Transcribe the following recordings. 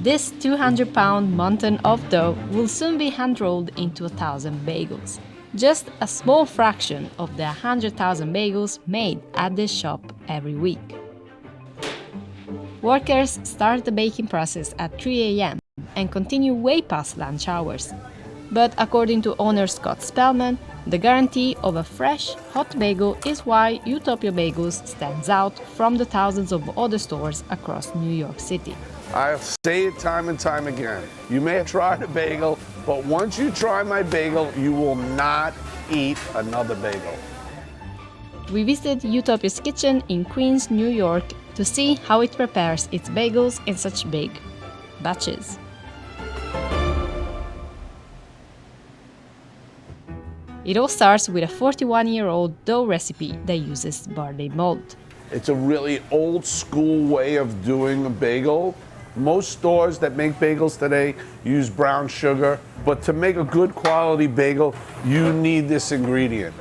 This 200-pound mountain of dough will soon be hand-rolled into 1,000 bagels, just a small fraction of the 100,000 bagels made at this shop every week. Workers start the baking process at 3 a.m. and continue way past lunch hours. But according to owner Scott Spellman, the guarantee of a fresh, hot bagel is why Utopia Bagels stands out from the thousands of other stores across New York City. I'll say it time and time again. You may have tried a bagel, but once you try my bagel, you will not eat another bagel. We visited Utopia's kitchen in Queens, New York, to see how it prepares its bagels in such big batches. It all starts with a 41-year-old dough recipe that uses barley malt. It's a really old school way of doing a bagel. Most stores that make bagels today use brown sugar, but to make a good quality bagel, you need this ingredient.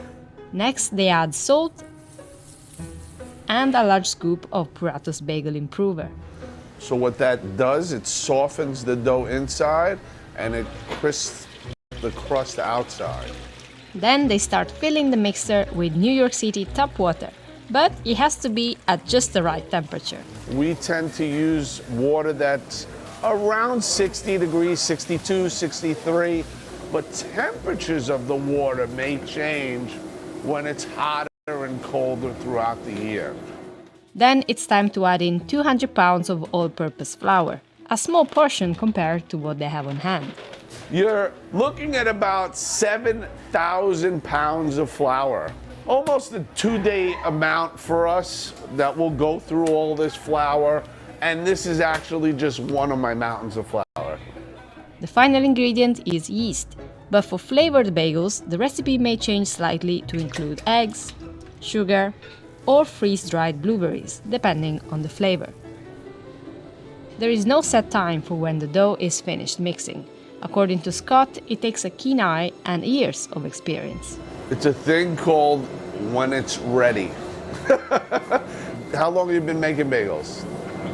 Next, they add salt and a large scoop of Puratos Bagel Improver. So what that does, it softens the dough inside and it crisps the crust outside. Then they start filling the mixer with New York City tap water, but it has to be at just the right temperature. We tend to use water that's around 60 degrees, 62, 63, but temperatures of the water may change when it's hotter and colder throughout the year. Then it's time to add in 200 pounds of all-purpose flour, a small portion compared to what they have on hand. You're looking at about 7,000 pounds of flour. Almost a 2-day amount for us that will go through all this flour, and this is actually just one of my mountains of flour. The final ingredient is yeast, but for flavored bagels, the recipe may change slightly to include eggs, sugar, or freeze-dried blueberries, depending on the flavor. There is no set time for when the dough is finished mixing. According to Scott, it takes a keen eye and years of experience. It's a thing called when it's ready. How long have you been making bagels?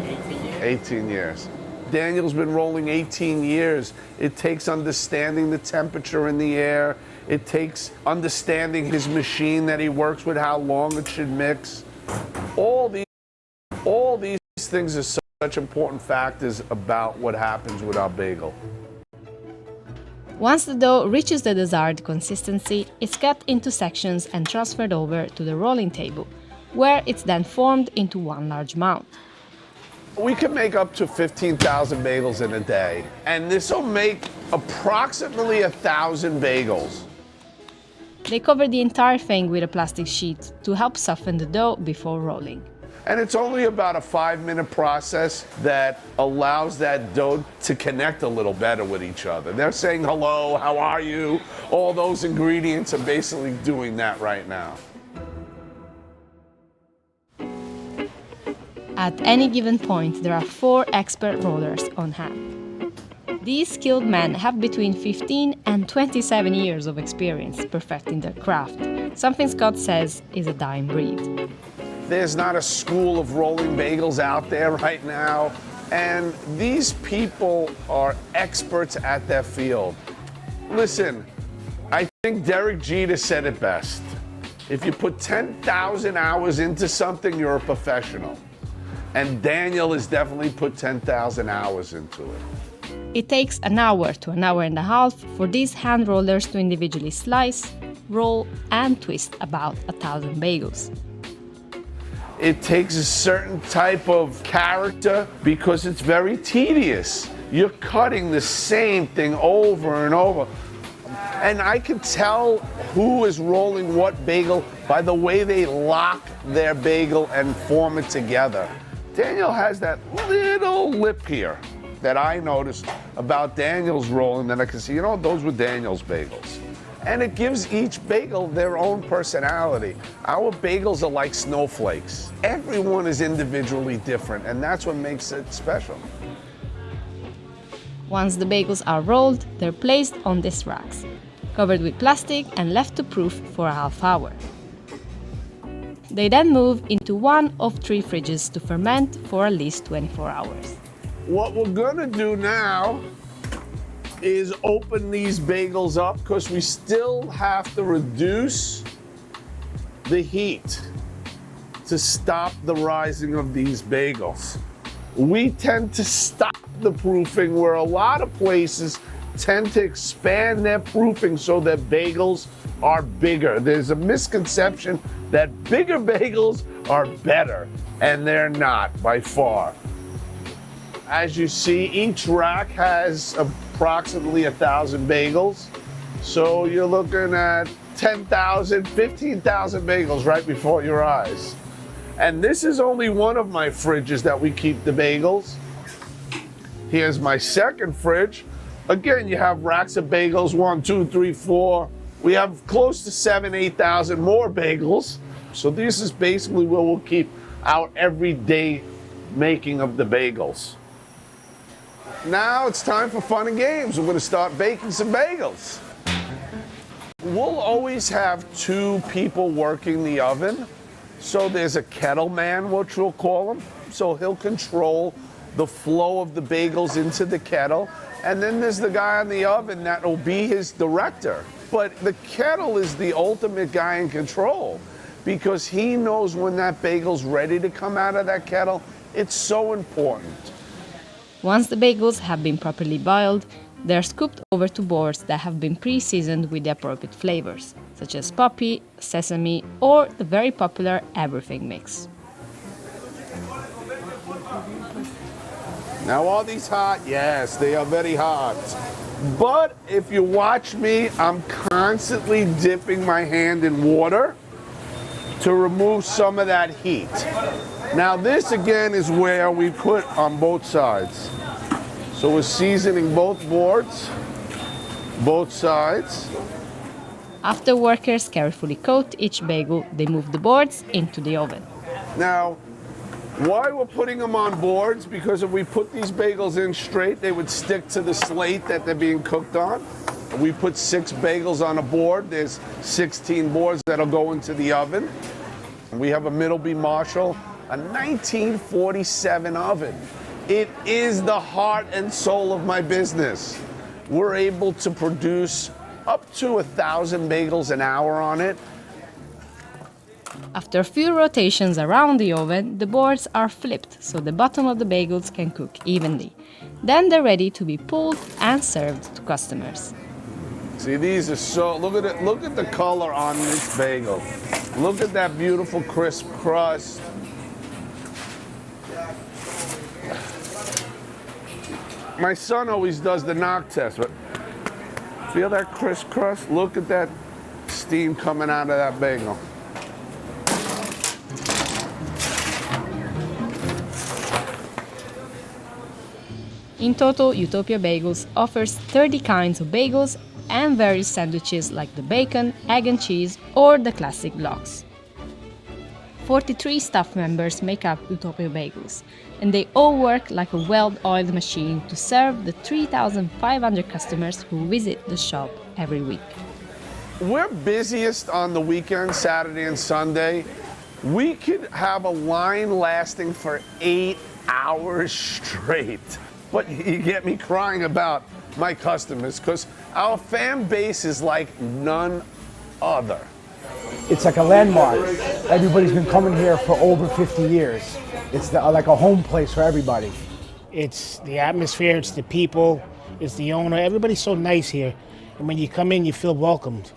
18 years. 18 years. Daniel's been rolling 18 years. It takes understanding the temperature in the air. It takes understanding his machine that he works with, how long it should mix. All these things are such important factors about what happens with our bagel. Once the dough reaches the desired consistency, it's cut into sections and transferred over to the rolling table, where it's then formed into one large mound. We can make up to 15,000 bagels in a day, and this will make approximately 1,000 bagels. They cover the entire thing with a plastic sheet to help soften the dough before rolling. And it's only about a 5-minute process that allows that dough to connect a little better with each other. They're saying hello, how are you? All those ingredients are basically doing that right now. At any given point, there are 4 expert rollers on hand. These skilled men have between 15 and 27 years of experience perfecting their craft, something Scott says is a dying breed. There's not a school of rolling bagels out there right now, and these people are experts at their field. Listen, I think Derek Jeter said it best. If you put 10,000 hours into something, you're a professional. And Daniel has definitely put 10,000 hours into it. It takes an hour to an hour and a half for these hand rollers to individually slice, roll, and twist about 1,000 bagels. It takes a certain type of character because it's very tedious. You're cutting the same thing over and over. And I can tell who is rolling what bagel by the way they lock their bagel and form it together. Daniel has that little lip here that I noticed about Daniel's rolling that I can see, you know, those were Daniel's bagels. And it gives each bagel their own personality. Our bagels are like snowflakes. Everyone is individually different, and that's what makes it special. Once the bagels are rolled, they're placed on these racks, covered with plastic and left to proof for a half hour. They then move into one of 3 fridges to ferment for at least 24 hours. What we're gonna do now is open these bagels up because we still have to reduce the heat to stop the rising of these bagels. We tend to stop the proofing where a lot of places tend to expand their proofing so that bagels are bigger. There's a misconception that bigger bagels are better, and they're not by far. As you see, each rack has approximately 1,000 bagels. So you're looking at 10,000, 15,000 bagels right before your eyes. And this is only one of my fridges that we keep the bagels. Here's my second fridge. Again, you have racks of bagels, 1, 2, 3, 4. We have close to 7,000, 8,000 more bagels. So this is basically where we'll keep our everyday making of the bagels. Now it's time for fun and games. We're gonna start baking some bagels. We'll always have 2 people working the oven. So there's a kettle man, which we'll call him. So he'll control the flow of the bagels into the kettle. And then there's the guy on the oven that will be his director. But the kettle is the ultimate guy in control because he knows when that bagel's ready to come out of that kettle. It's so important. Once the bagels have been properly boiled, they are scooped over to boards that have been pre-seasoned with the appropriate flavors, such as poppy, sesame, or the very popular everything mix. Now, are these hot? Yes, they are very hot. But if you watch me, I'm constantly dipping my hand in water to remove some of that heat. Now, this again is where we put on both sides. So we're seasoning both boards, both sides. After workers carefully coat each bagel, they move the boards into the oven. Now, why we're putting them on boards? Because if we put these bagels in straight, they would stick to the slate that they're being cooked on. We put 6 bagels on a board. There's 16 boards that'll go into the oven. We have a Middleby Marshall, a 1947 oven. It is the heart and soul of my business. We're able to produce up to 1,000 bagels an hour on it. After a few rotations around the oven, the boards are flipped so the bottom of the bagels can cook evenly. Then they're ready to be pulled and served to customers. See, these are so, look at it, look at the color on this bagel. Look at that beautiful crisp crust. My son always does the knock test, but feel that crisp crust? Look at that steam coming out of that bagel. In total, Utopia Bagels offers 30 kinds of bagels and various sandwiches like the bacon, egg and cheese, or the classic blocks. 43 staff members make up Utopia Bagels, and they all work like a well-oiled machine to serve the 3,500 customers who visit the shop every week. We're busiest on the weekend, Saturday and Sunday. We could have a line lasting for 8 hours straight. But you get me crying about my customers because our fan base is like none other. It's like a landmark. Everybody's been coming here for over 50 years. It's like a home place for everybody. It's the atmosphere, it's the people, it's the owner. Everybody's so nice here. And when you come in, you feel welcomed.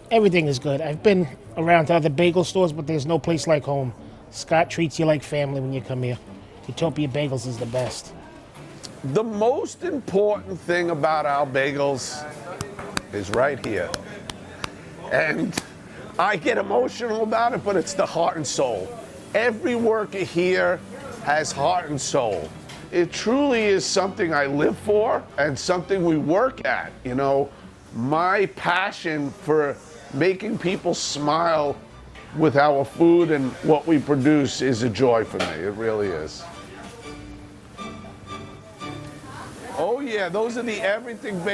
Everything is good. I've been around to other bagel stores, but there's no place like home. Scott treats you like family when you come here. Utopia Bagels is the best. The most important thing about our bagels is right here. And I get emotional about it, but it's the heart and soul. Every worker here has heart and soul. It truly is something I live for and something we work at. You know, my passion for making people smile with our food and what we produce is a joy for me. It really is. Oh yeah, those are the everything bagels.